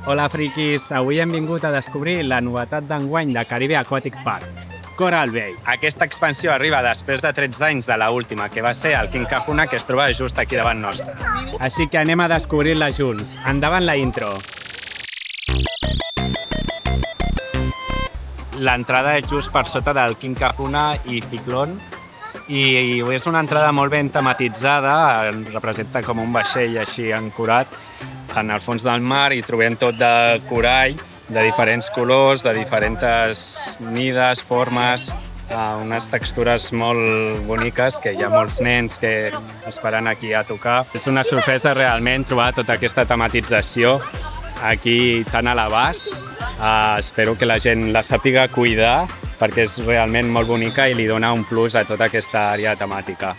Hola, friquis! Avui hem vingut a descobrir la novetat d'enguany de Caribe Aquatic Park, Coral Bay. Aquesta expansió arriba després de 13 anys de l'última, que va ser el King Kahuna, que es troba just aquí davant nostre. Així que anem a descobrir-la junts. Endavant la intro! L'entrada és just per sota del King Kahuna i Ciclón, i és una entrada molt ben tematitzada, representa com un vaixell així ancorat en el fons del mar i trobem tot de corall, de diferents colors, de diferents mides, formes, unes textures molt boniques que hi ha molts nens que esperen aquí a tocar. És una sorpresa realment trobar tota aquesta tematització aquí tan a l'abast. Espero que la gent la sàpiga cuidar perquè és realment molt bonica i li dona un plus a tota aquesta àrea temàtica.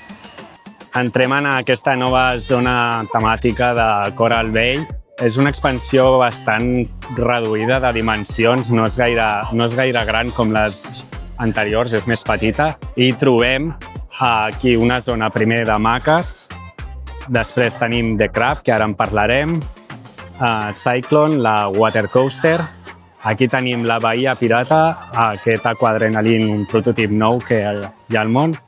Entrem en aquesta nova zona temàtica de Coral Bay. És una expansió bastant reduïda de dimensions, no és gaire gran com les anteriors, és més petita. I trobem aquí una zona primer de maques, després tenim The Crab, que ara en parlarem, Cyclone, la Water Coaster. Aquí tenim la Bahia Pirata, aquest Aquadrenaline, un prototip nou que hi ha al món.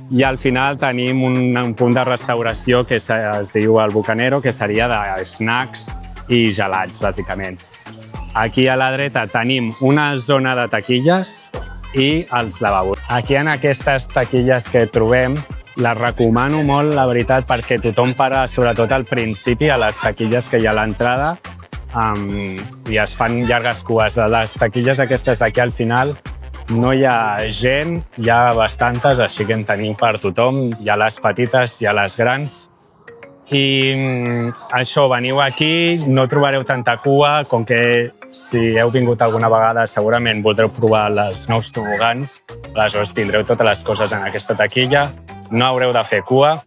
I al final tenim un punt de restauració que es diu el Bucanero, que seria de snacks i gelats, bàsicament. Aquí a la dreta tenim una zona de taquilles i els lavabos. Aquí en aquestes taquilles que trobem, les recomano molt, la veritat, perquè tothom para, sobretot al principi, a les taquilles que hi ha a l'entrada, i es fan llargues cues. A les taquilles aquestes d'aquí al final no hi ha gent, hi ha bastantes, així que en tenim per tothom. Hi ha les petites, hi ha les grans. I això, veniu aquí, no trobareu tanta cua, com que si heu vingut alguna vegada segurament voldreu provar els nous tobogans, aleshores tindreu totes les coses en aquesta taquilla, no haureu de fer cua.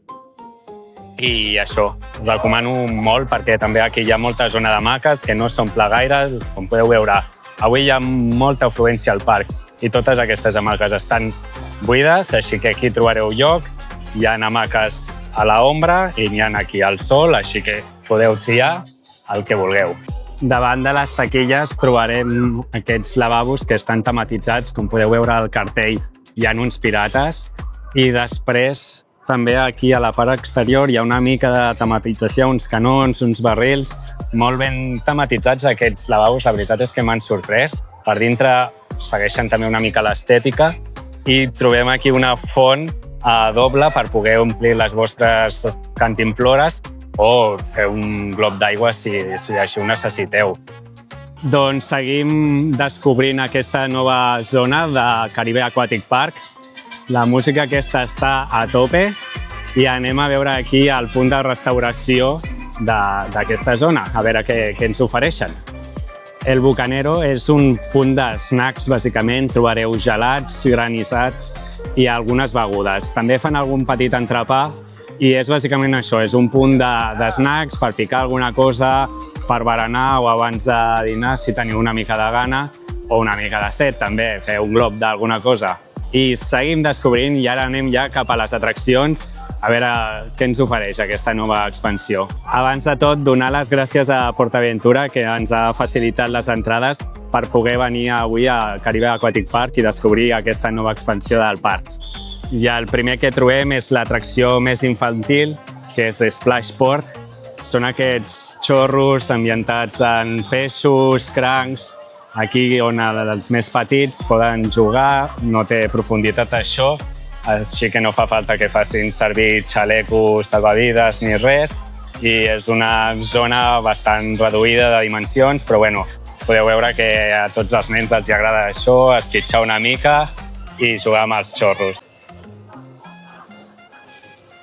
I això, us recomano molt perquè també aquí hi ha molta zona de maques que no s'omple gaire, com podeu veure. Avui hi ha molta afluència al parc i totes aquestes hamaques estan buides, així que aquí trobareu lloc. Hi ha hamaques a l'ombra i n'hi ha aquí al sol, així que podeu triar el que vulgueu. Davant de les taquilles trobarem aquests lavabos que estan tematitzats, com podeu veure al cartell hi ha uns pirates i després també aquí a la part exterior hi ha una mica de tematització, uns canons, uns barrils, molt ben tematitzats aquests lavabos. La veritat és que m'han sorprès. Per dintre segueixen també una mica l'estètica i trobem aquí una font doble per poder omplir les vostres cantimplores o fer un glob d'aigua si així ho necessiteu. Doncs seguim descobrint aquesta nova zona de Caribe Aquatic Park. La música aquesta està a tope i anem a veure aquí el punt de restauració d'aquesta zona, a veure què ens ofereixen. El Bucanero és un punt de snacks, bàsicament. Trobareu gelats, granissats i algunes begudes. També fan algun petit entrepà i és bàsicament això, és un punt de snacks per picar alguna cosa, per berenar o abans de dinar si teniu una mica de gana o una mica de set també, fer un glob d'alguna cosa. I seguim descobrint i ara anem ja cap a les atraccions a veure què ens ofereix aquesta nova expansió. Abans de tot, donar les gràcies a PortAventura, que ens ha facilitat les entrades per poder venir avui a Caribe Aquatic Park i descobrir aquesta nova expansió del parc. I el primer que trobem és l'atracció més infantil, que és Splashport. Són aquests xorros ambientats en peixos, crancs. Aquí on els més petits poden jugar, no té profunditat això, així que no fa falta que facin servir xalecos, salvavides ni res. I és una zona bastant reduïda de dimensions, però bueno, podeu veure que a tots els nens els agrada això, esquitxar una mica i jugar amb els xorros.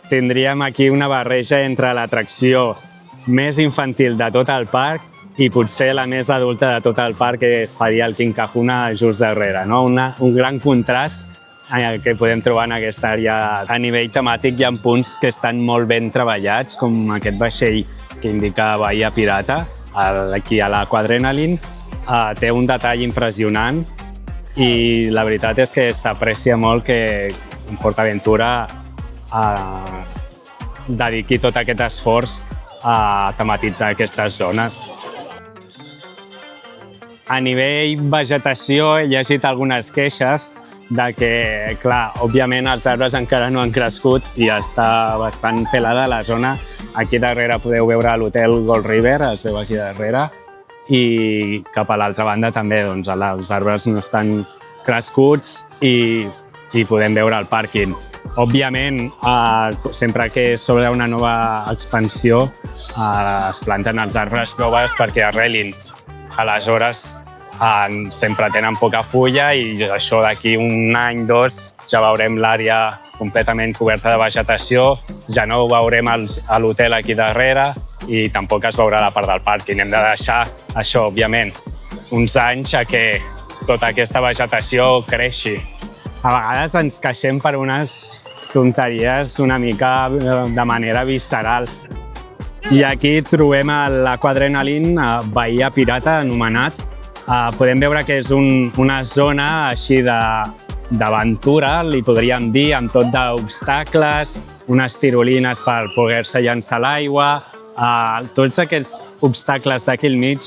Tindríem aquí una barreja entre l'atracció més infantil de tot el parc i potser la més adulta de tot el parc, que seria el King Kahuna just darrere, no? Un gran contrast que podem trobar en aquesta àrea. A nivell temàtic hi ha punts que estan molt ben treballats, com aquest vaixell que indica Bahia Pirata, aquí a l'Aquadrenaline. Té un detall impressionant i la veritat és que s'aprecia molt que PortAventura dediqui tot aquest esforç a tematitzar aquestes zones. A nivell vegetació he llegit algunes queixes de que, clar, òbviament els arbres encara no han crescut i està bastant pelada la zona. Aquí darrere podeu veure l'hotel Gold River, es veu aquí darrere, i cap a l'altra banda també doncs, els arbres no estan crescuts i podem veure el pàrquing. Òbviament, sempre que s'obre una nova expansió es planten els arbres joves perquè arrelin. Aleshores, sempre tenen poca fulla i això d'aquí un any, dos, ja veurem l'àrea completament coberta de vegetació, ja no ho veurem a l'hotel aquí darrere i tampoc es veurà la part del pàrquing. Hem de deixar això, òbviament, uns anys a que tota aquesta vegetació creixi. A vegades ens queixem per unes tonteries una mica de manera visceral. I aquí trobem l'Aquadrenaline, bahia pirata anomenat. Podem veure que és una zona així d'aventura, li podríem dir, amb tot d'obstacles, unes tirolines per poder-se llançar a l'aigua. Tots aquests obstacles d'aquí al mig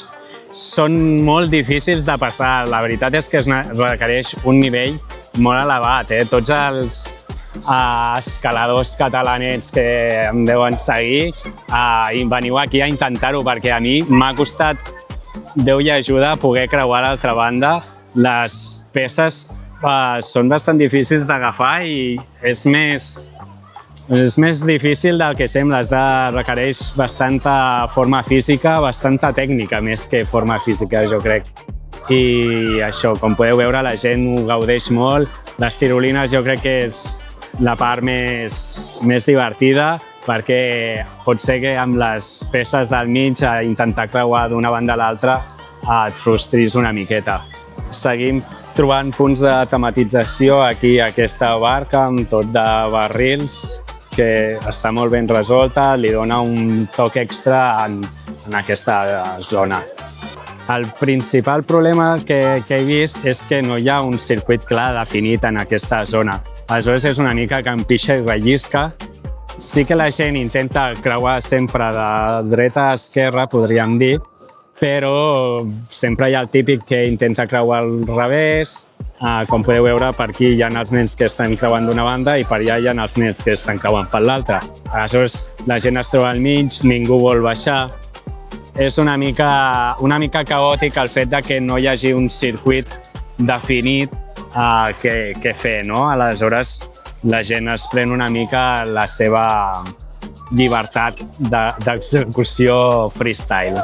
són molt difícils de passar. La veritat és que es requereix un nivell molt elevat. Tots els escaladors catalanets que em deuen seguir i veniu aquí a intentar-ho, perquè a mi m'ha costat Déu i ajuda a poder creuar a l'altra banda. Les peces són bastant difícils d'agafar i és més difícil del que sembla. Requereix bastanta forma física, bastanta tècnica més que forma física, jo crec. I això, com podeu veure, la gent ho gaudeix molt. Les tirolines jo crec que és la part més divertida, perquè pot ser que amb les peces del mig a intentar creuar d'una banda a l'altra et frustris una miqueta. Seguim trobant punts de tematització aquí a aquesta barca amb tot de barrils, que està molt ben resolta, li dona un toc extra en aquesta zona. El principal problema que he vist és que no hi ha un circuit clar definit en aquesta zona. Aleshores és una mica que empixa i rellisca. Sí que la gent intenta creuar sempre de dreta a esquerra, podríem dir, però sempre hi ha el típic que intenta creuar al revés. Com podeu veure, per aquí hi ha els nens que estan creuant d'una banda i per allà hi ha els nens que estan creuant per l'altra. Aleshores, la gent es troba al mig, ningú vol baixar. És una mica caòtic el fet de que no hi hagi un circuit definit què fer, no? Aleshores, la gent es pren una mica la seva llibertat d'execució freestyle.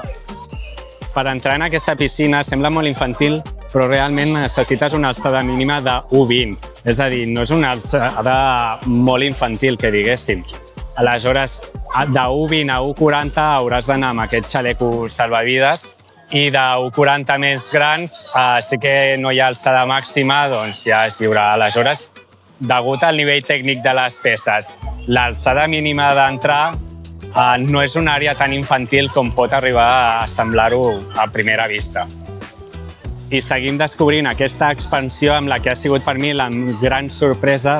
Per entrar en aquesta piscina sembla molt infantil, però realment necessites una alçada mínima de 1,20. És a dir, no és una alçada molt infantil, que diguéssim. Aleshores, de 1,20 a 1,40 hauràs d'anar amb aquest xaleco salvavides i de 1,40 més grans sí que no hi ha alçada màxima, doncs ja és lliure. Aleshores, degut al nivell tècnic de les peces, l'alçada mínima d'entrar no és una àrea tan infantil com pot arribar a semblar-ho a primera vista. I seguim descobrint aquesta expansió amb la que ha sigut per mi la gran sorpresa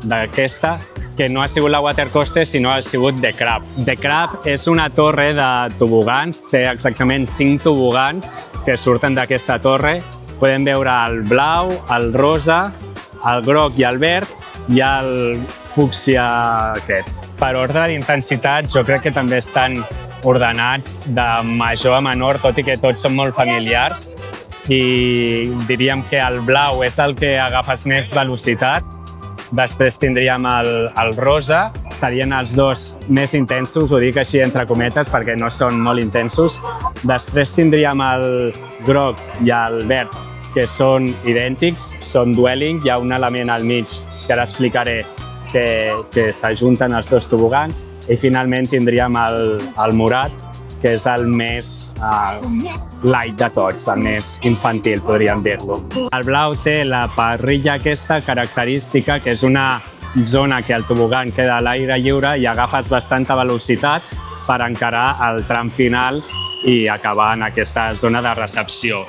d'aquesta, que no ha sigut la Watercoaster, sinó ha sigut The Crab. The Crab és una torre de tobogans, té exactament 5 tobogans que surten d'aquesta torre. Podem veure el blau, el rosa, el groc i el verd i el fúcsia aquest. Per ordre d'intensitat, jo crec que també estan ordenats de major a menor, tot i que tots són molt familiars. I diríem que el blau és el que agafes més velocitat. Després tindríem el rosa, serien els dos més intensos, ho dic així entre cometes perquè no són molt intensos. Després tindríem el groc i el verd, que són idèntics, són dueling, hi ha un element al mig que ara explicaré que s'ajunten els dos tobogans. I finalment tindríem el morat, que és el més light de tots, el més infantil, podríem dir-lo. El blau té la parrilla aquesta característica, que és una zona que el tobogan queda a l'aire lliure i agafes bastanta velocitat per encarar el tram final i acabar en aquesta zona de recepció.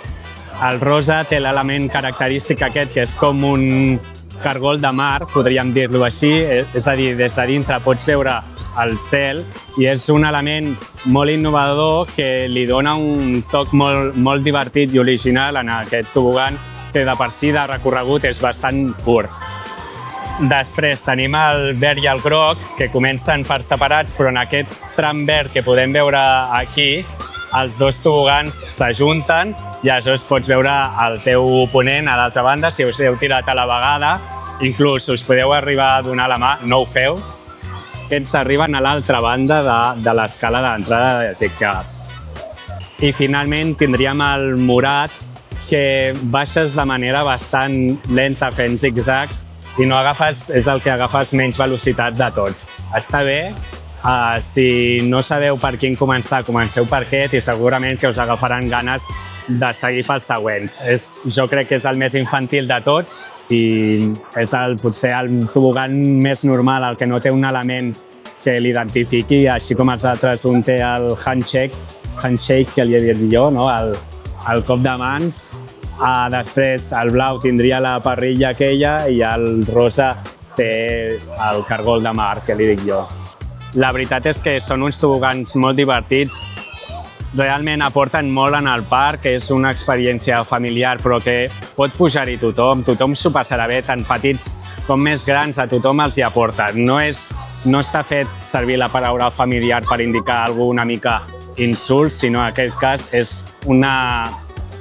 El rosa té l'element característic aquest, que és com un cargol de mar, podríem dir-lo així, és a dir, des de dintre pots veure al cel i és un element molt innovador que li dona un toc molt divertit i original en aquest tobogan que de per si de recorregut és bastant curt. Després tenim el verd i el groc, que comencen per separats, però en aquest tram verd que podem veure aquí, els dos tobogans s'ajunten i aleshores pots veure el teu oponent a l'altra banda, si us heu tirat a la vegada, inclús us podeu arribar a donar la mà, no ho feu, aquests arriben a l'altra banda de l'escala d'entrada de Tech Cup. I finalment tindríem el morat, que baixes de manera bastant lenta fent zigzags i no agafes, és el que agafes menys velocitat de tots. Està bé, si no sabeu per quin començar, comenceu per aquest i segurament que us agafaran ganes de seguir pels següents. Jo crec que és el més infantil de tots i és potser el tobogan més normal, el que no té un element que l'identifiqui, així com els altres, un té el handshake que li he dit jo, no? El cop de mans. Després el blau tindria la parrilla aquella i el rosa té el cargol de mar, que li dic jo. La veritat és que són uns tobogans molt divertits, realment aporten molt en el parc, és una experiència familiar però que pot pujar-hi tothom s'ho passarà bé, tant petits com més grans, a tothom els hi aporta. No està fet servir la paraula familiar per indicar alguna mica insult, sinó en aquest cas és una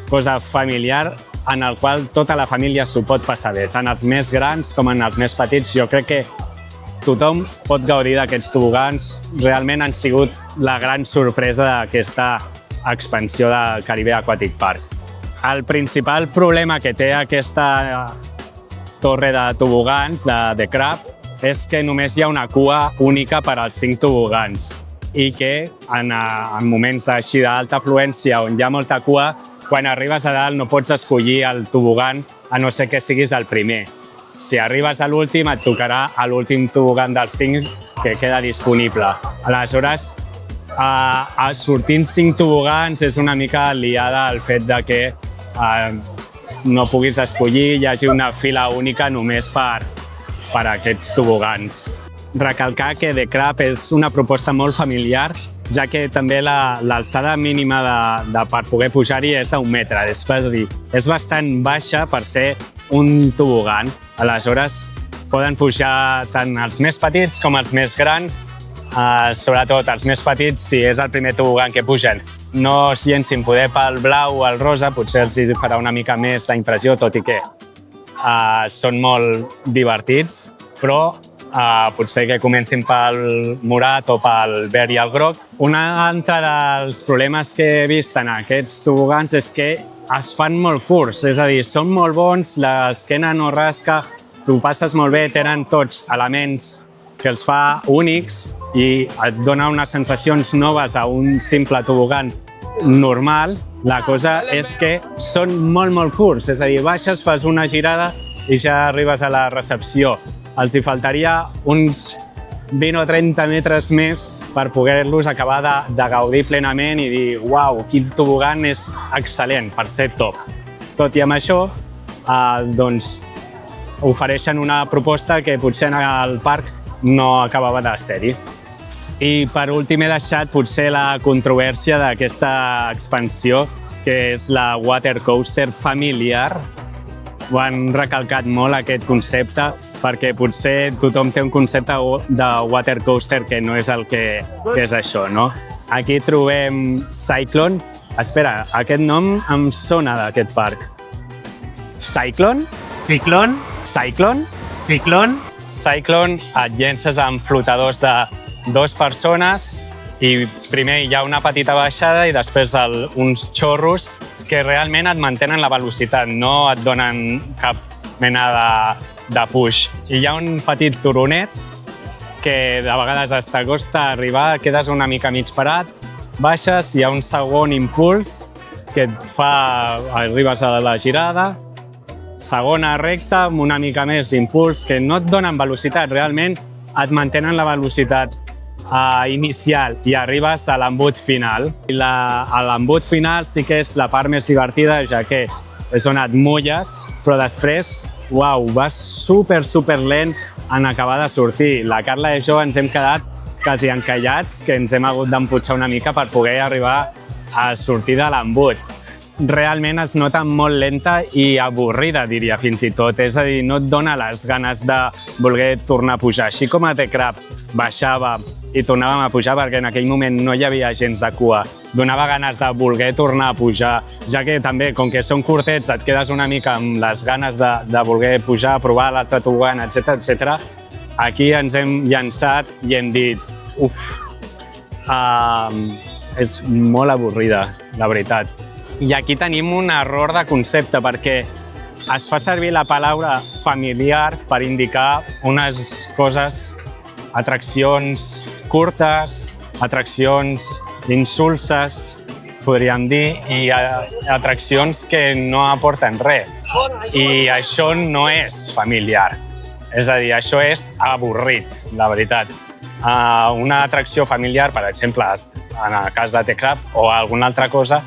cosa familiar en el qual tota la família s'ho pot passar bé, tant els més grans com en els més petits. Jo crec que tothom pot gaudir d'aquests tobogans. Realment han sigut la gran sorpresa d'aquesta expansió de Caribe Aquatic Park. El principal problema que té aquesta torre de tobogans de The Crab és que només hi ha una cua única per als 5 tobogans i que en moments així d'alta afluència on hi ha molta cua, quan arribes a dalt no pots escollir el tobogan a no ser que siguis el primer. Si arribes a l'últim et tocarà a l'últim tobogan dels 5 que queda disponible. Aleshores, sortint 5 tobogans és una mica liada el fet de que no puguis escollir, hi hagi una fila única només per aquests tobogans. Recalcar que The Crab és una proposta molt familiar, ja que també l'alçada mínima per poder pujar-hi és d'1 metre. És a dir, és bastant baixa per ser un tobogan. Aleshores, poden pujar tant els més petits com els més grans, sobretot els més petits, si és el primer tobogan que pugen. No es llencin poder pel blau o el rosa, potser els farà una mica més d'impressió, tot i que són molt divertits, però potser que comencin pel morat o pel verd i el groc. Un altre dels problemes que he vist en aquests tobogans és que es fan molt curts, és a dir, són molt bons, l'esquena no rasca, tu passes molt bé, tenen tots elements que els fa únics i et dona unes sensacions noves a un simple tobogan normal. La cosa és que són molt curts, és a dir, baixes, fas una girada i ja arribes a la recepció. Els hi faltaria uns 20 o 30 metres més per poder-los acabar de gaudir plenament i dir «Uau, quin tobogan és excel·lent per ser top». Tot i amb això, doncs, ofereixen una proposta que potser al parc no acabava de ser-hi. I per últim he deixat potser la controvèrsia d'aquesta expansió, que és la water coaster familiar. Ho han recalcat molt, aquest concepte, perquè potser tothom té un concepte de water coaster que no és el que és això, no? Aquí trobem Cyclone. Espera, aquest nom em sona d'aquest parc. Cyclone? Ciclón, Cyclone? ciclón, Cyclone et llences amb flotadors de 2 persones i primer hi ha una petita baixada i després uns xorros que realment et mantenen la velocitat, no et donen cap mena de push. I hi ha un petit turonet que de vegades t'acosta a arribar, quedes una mica mig parat, baixes, hi ha un segon impuls que et fa, arribes a la girada, segona recta amb una mica més d'impuls que no et donen velocitat, realment et mantenen la velocitat inicial i arribes a l'embut final. L'embut final sí que és la part més divertida, ja que és on et mulles, però després, uau, vas super lent en acabar de sortir. La Carla i jo ens hem quedat quasi encallats que ens hem hagut d'emputxar una mica per poder arribar a sortir de l'embut. Realment es nota molt lenta i avorrida, diria, fins i tot. És a dir, no et dona les ganes de voler tornar a pujar. Així com a The Crab baixava i tornàvem a pujar perquè en aquell moment no hi havia gens de cua. Donava ganes de voler tornar a pujar, ja que també, com que són curtets, et quedes una mica amb les ganes de voler pujar, provar l'altre tobogan, etc. Aquí ens hem llançat i hem dit, és molt avorrida, la veritat. I aquí tenim un error de concepte perquè es fa servir la paraula familiar per indicar unes coses, atraccions curtes, atraccions insulses, podríem dir, i atraccions que no aporten res. I això no és familiar. És a dir, això és avorrit, la veritat. Una atracció familiar, per exemple, en el cas de The Crab o alguna altra cosa,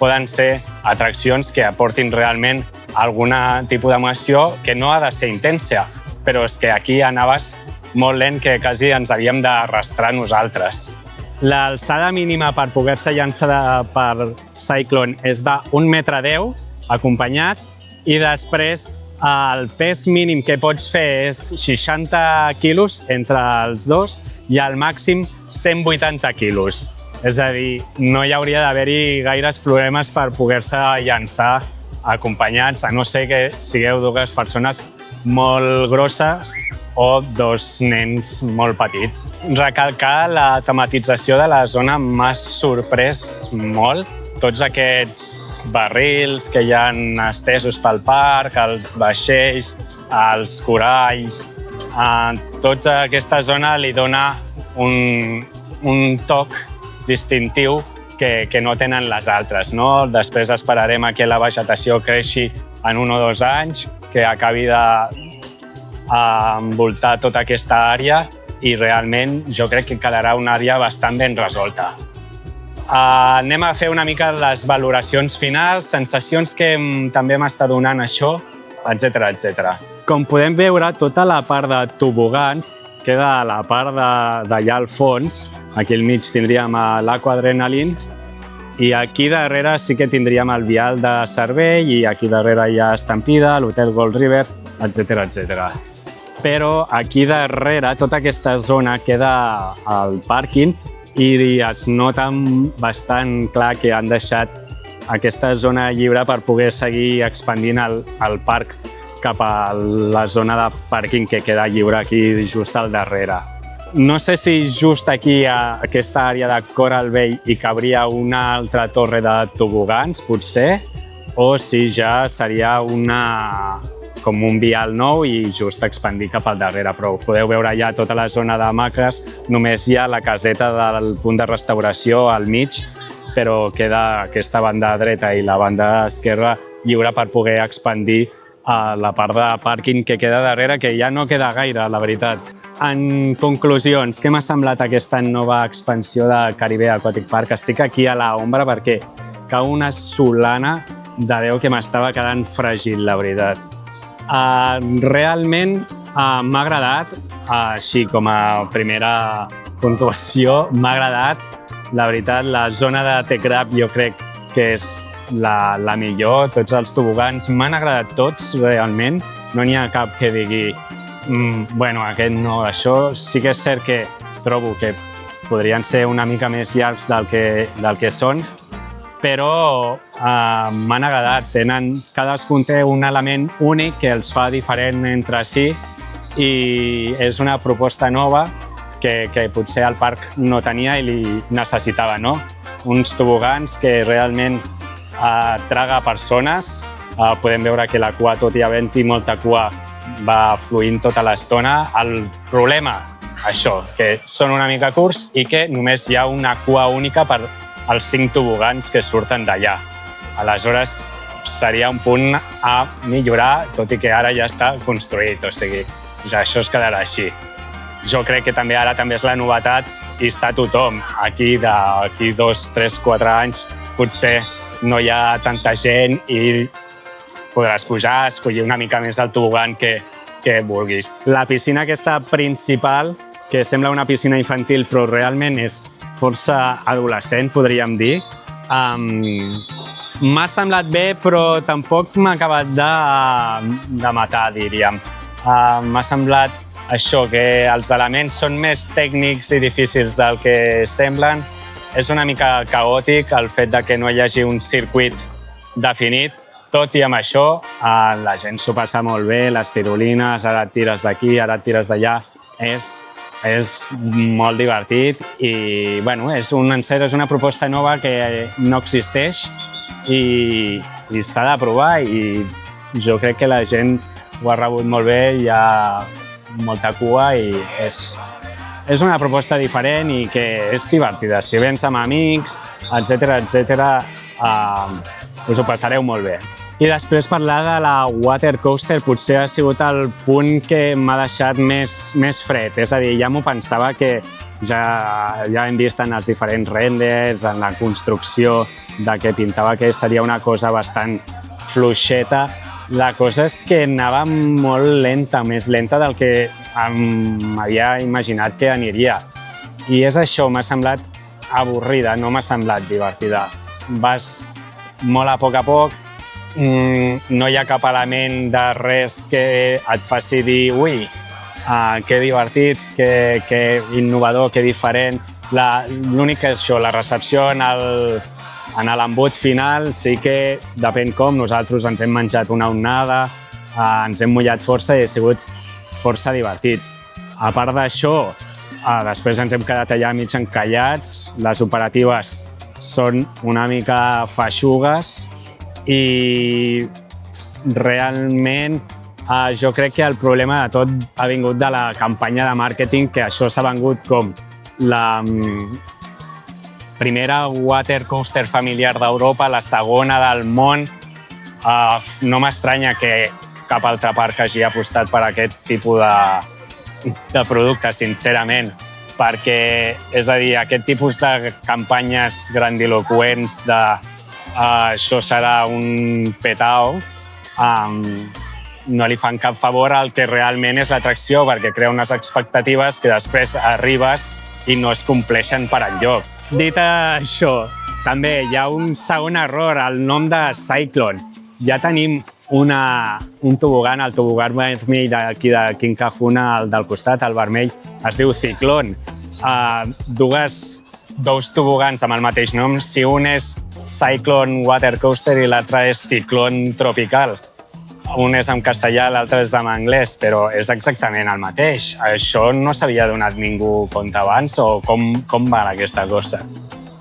poden ser atraccions que aportin realment algun tipus d'emoció que no ha de ser intensa, però és que aquí anaves molt lent que quasi ens havíem d'arrastrar nosaltres. L'alçada mínima per poder-se llançar per Cyclone és de 1,10 m acompanyat i després el pes mínim que pots fer és 60 quilos entre els dos i al màxim 180 quilos. És a dir, no hi hauria d'haver-hi gaires problemes per poder-se llançar acompanyats, a no ser que sigueu dues persones molt grosses o dos nens molt petits. Recalcar la tematització de la zona m'ha sorprès molt. Tots aquests barrils que hi ha estesos pel parc, els vaixells, els coralls, tota aquesta zona li dona un toc distintiu que no tenen les altres. Després esperarem que la vegetació creixi en 1 o 2 anys, que acabi d'envoltar tota aquesta àrea i realment jo crec que quedarà una àrea bastant ben resolta. Anem a fer una mica les valoracions finals, sensacions que també m'està donant això, etc. Com podem veure, tota la part de tobogans queda a la part d'allà al fons. Aquí al mig tindríem l'Aqua Adrenaline i aquí darrere sí que tindríem el vial de servei i aquí darrere hi ha Estampida, l'Hotel Gold River, etc. Però aquí darrere, tota aquesta zona queda al pàrquing i es nota bastant clar que han deixat aquesta zona lliure per poder seguir expandint el parc cap a la zona de pàrquing que queda lliure aquí just al darrere. No sé si just aquí, a aquesta àrea de Coral Bay, hi cabria una altra torre de tobogans, potser, o si ja seria com un vial nou i just expandir cap al darrere. Però podeu veure ja tota la zona de hamaques, només hi ha la caseta del punt de restauració al mig, però queda aquesta banda dreta i la banda esquerra lliure per poder expandir a la part de pàrquing que queda darrere, que ja no queda gaire, la veritat. En conclusions, què m'ha semblat aquesta nova expansió de Caribe Aquatic Park? Estic aquí a l'ombra perquè cau una solana de Déu que m'estava quedant fràgil, la veritat. Realment m'ha agradat, així com a primera puntuació, m'ha agradat. La veritat, la zona de The Crab jo crec que és la millor. Tots els tobogans m'han agradat tots, realment. No n'hi ha cap que digui bueno, aquest no. Això sí que és cert que trobo que podrien ser una mica més llargs del que són, però m'han agradat. Cadascun té un element únic que els fa diferent entre si i és una proposta nova que potser el parc no tenia i li necessitava, no? Uns tobogans que realment traga persones. Podem veure que la cua, tot i havent-hi molta cua, va fluint tota l'estona. El problema, això, que són una mica curts i que només hi ha una cua única per als 5 tobogans que surten d'allà. Aleshores, seria un punt a millorar, tot i que ara ja està construït, o sigui, ja això es quedarà així. Jo crec que també ara també és la novetat i està tothom. Aquí, d'aquí 2, 3, 4 anys, potser no hi ha tanta gent i podràs pujar, escollir una mica més el tobogan que vulguis. La piscina aquesta principal que sembla una piscina infantil però realment és força adolescent, podríem dir. M'ha semblat bé, però tampoc m'ha acabat de matar, diríem. M'ha semblat això, que els elements són més tècnics i difícils del que semblen. És una mica caòtic el fet de que no hi hagi un circuit definit. Tot i amb això, la gent s'ho passa molt bé, les tirolines, ara et tires d'aquí, ara et tires d'allà. És molt divertit i és una proposta nova que no existeix i s'ha de provar i jo crec que la gent ho ha rebut molt bé, hi ha molta cua i és una proposta diferent i que és divertida. Si vens amb amics, etc., us ho passareu molt bé. I després parlar de la Water Coaster potser ha sigut el punt que m'ha deixat més fred. És a dir, ja m'ho pensava que ja hem vist en els diferents renders, en la construcció, de que pintava que seria una cosa bastant fluixeta. La cosa és que anava molt lenta, més lenta del que m'havia imaginat que aniria. I és això, m'ha semblat avorrida, no m'ha semblat divertida. Vas molt a poc, no hi ha cap element de res que et faci dir ui, que divertit, que innovador, que diferent. L'únic és això, la recepció en l'embut final sí que depèn com. Nosaltres ens hem menjat una onada, ens hem mullat força i ha sigut força divertit. A part d'això, després ens hem quedat allà mig encallats, les operatives són una mica feixugues i realment jo crec que el problema de tot ha vingut de la campanya de màrqueting, que això s'ha vengut com la primera water coaster familiar d'Europa, la segona del món. No m'estranya que cap altre parc hagi apostat per aquest tipus de producte, sincerament, perquè, és a dir, aquest tipus de campanyes grandiloqüents de això serà un petao, no li fan cap favor al que realment és l'atracció, perquè crea unes expectatives que després arribes i no es compleixen per enlloc. Dit això, també hi ha un segon error, el nom de Cyclone. Ja tenim un tobogan, el tobogan vermell d'aquí de King Kahuna, el del costat, el vermell, es diu Cyclone. Dos tobogans amb el mateix nom, si un és Cyclone Water Coaster i l'altre és Cyclone Tropical. Un és en castellà, l'altre és en anglès, però és exactament el mateix. Això no s'havia donat ningú compte abans o com va aquesta cosa?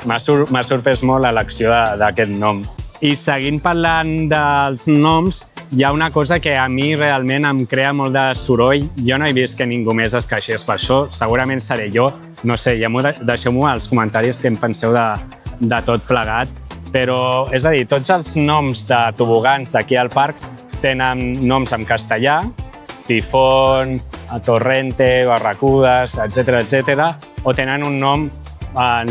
M'ha sorprès molt l'elecció d'aquest nom. I seguint parlant dels noms, hi ha una cosa que a mi realment em crea molt de soroll. Jo no he vist que ningú més es queixés per això. Segurament seré jo. No sé, deixeu-m'ho als comentaris què en penseu de tot plegat. Però, és a dir, tots els noms de tobogans d'aquí al parc tenen noms en castellà, Tifón, Torrente, Barracudes, etc., o tenen un nom,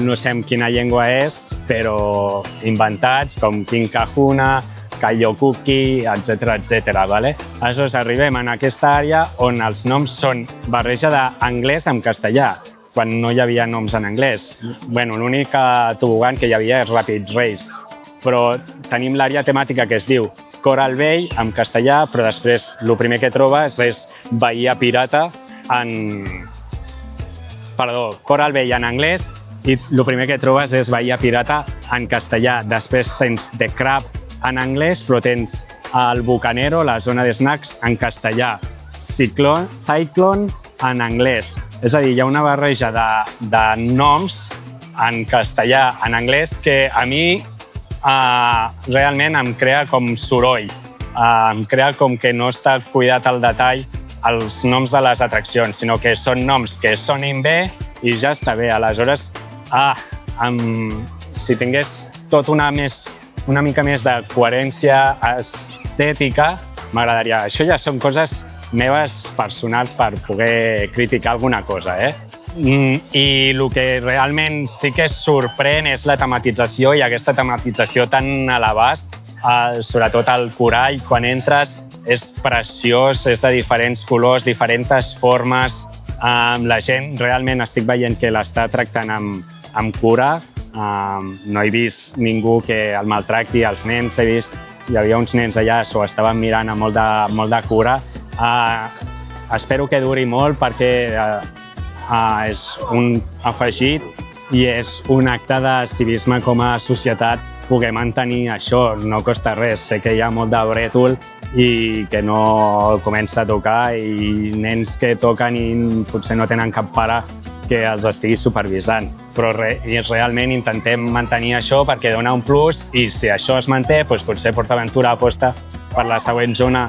no sé en quina llengua és, però inventats, com King Kahuna, Kaiokuki, etc. Aleshores, arribem en aquesta àrea on els noms són barreja d'anglès amb castellà, quan no hi havia noms en anglès. L'únic tobogan que hi havia és Rapid Race, però tenim l'àrea temàtica que es diu Coral Bay en castellà, però després el primer que trobes és Bahia Pirata Coral Bay en anglès i el primer que trobes és Bahia Pirata en castellà. Després tens The Crab en anglès, però tens el Bucanero, la zona de snacks, en castellà. Cyclone en anglès. És a dir, hi ha una barreja de noms en castellà, en anglès, que a mi realment em crea com soroll. Em crea com que no està cuidat al detall els noms de les atraccions, sinó que són noms que sonin bé i ja està bé. Aleshores, si tingués tot una mica més de coherència estètica, m'agradaria. Això ja són coses meves personals per poder criticar alguna cosa, I el que realment sí que sorprèn és la tematització i aquesta tematització tan a l'abast, sobretot el corall, quan entres és preciós, és de diferents colors, diferents formes, La gent realment estic veient que l'està tractant amb cura. No he vist ningú que el maltracti. Els nens, he vist, hi havia uns nens allà, s'ho estaven mirant amb molt de cura. Espero que duri molt perquè és un afegit i és un acte de civisme com a societat poder mantenir això. No costa res, sé que hi ha molt de brètol i que no el comença a tocar i nens que toquen i potser no tenen cap pare que els estigui supervisant. Però realment intentem mantenir això perquè dona un plus i si això es manté, doncs potser PortAventura aposta per la següent zona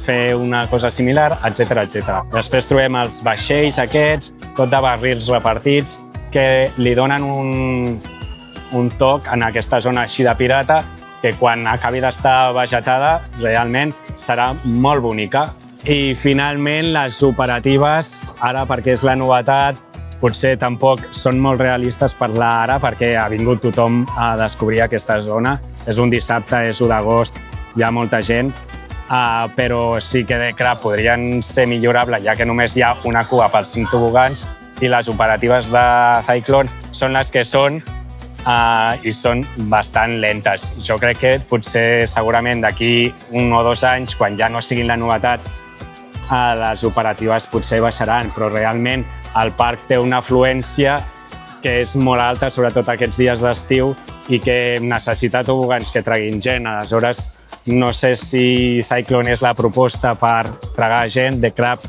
fer una cosa similar, etc. Després trobem els vaixells aquests, tot de barrils repartits, que li donen un toc en aquesta zona així de pirata que quan acabi d'estar vegetada realment serà molt bonica. I finalment les operatives, ara perquè és la novetat, potser tampoc són molt realistes parlar ara perquè ha vingut tothom a descobrir aquesta zona. És un dissabte, és 1 d'agost, hi ha molta gent, però sí que podrien ser millorables ja que només hi ha una cua pels 5 tobogans i les operatives de Cyclone són les que són i són bastant lentes. Jo crec que potser segurament d'aquí 1 o 2 anys, quan ja no siguin la novetat, les operatives potser baixaran, però realment el parc té una afluència que és molt alta, sobretot aquests dies d'estiu, i que necessita tobogans que treguin gent. Aleshores, no sé si Cyclone és la proposta per tregar gent. The Crab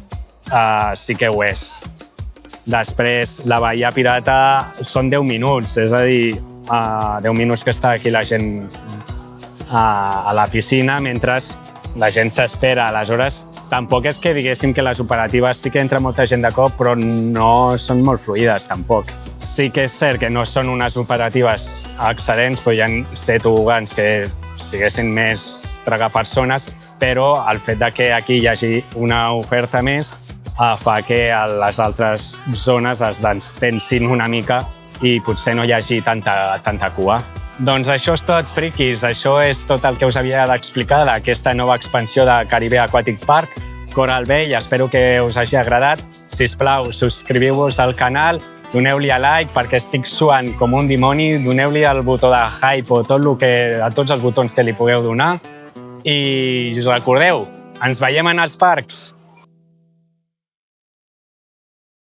sí que ho és. Després, la Bahia Pirata són 10 minuts, és a dir, 10 minuts que està aquí la gent a la piscina mentre la gent s'espera. Aleshores, tampoc és que diguéssim que les operatives sí que entra molta gent de cop, però no són molt fluides, tampoc. Sí que és cert que no són unes operatives excel·lents, però hi ha 7 tobogans que siguessin més tragar persones, però el fet de que aquí hi hagi una oferta més fa que les altres zones es destensin una mica i potser no hi hagi tanta cua. Doncs això és tot, friquis. Això és tot el que us havia d'explicar d'aquesta nova expansió de Caribe Aquatic Park, Coral Bay. Espero que us hagi agradat. Sisplau, subscriviu-vos al canal, doneu-li a like perquè estic suant com un dimoni, doneu-li al botó de hype o a tots els botons que li pugueu donar. I us recordeu, ens veiem en els parcs!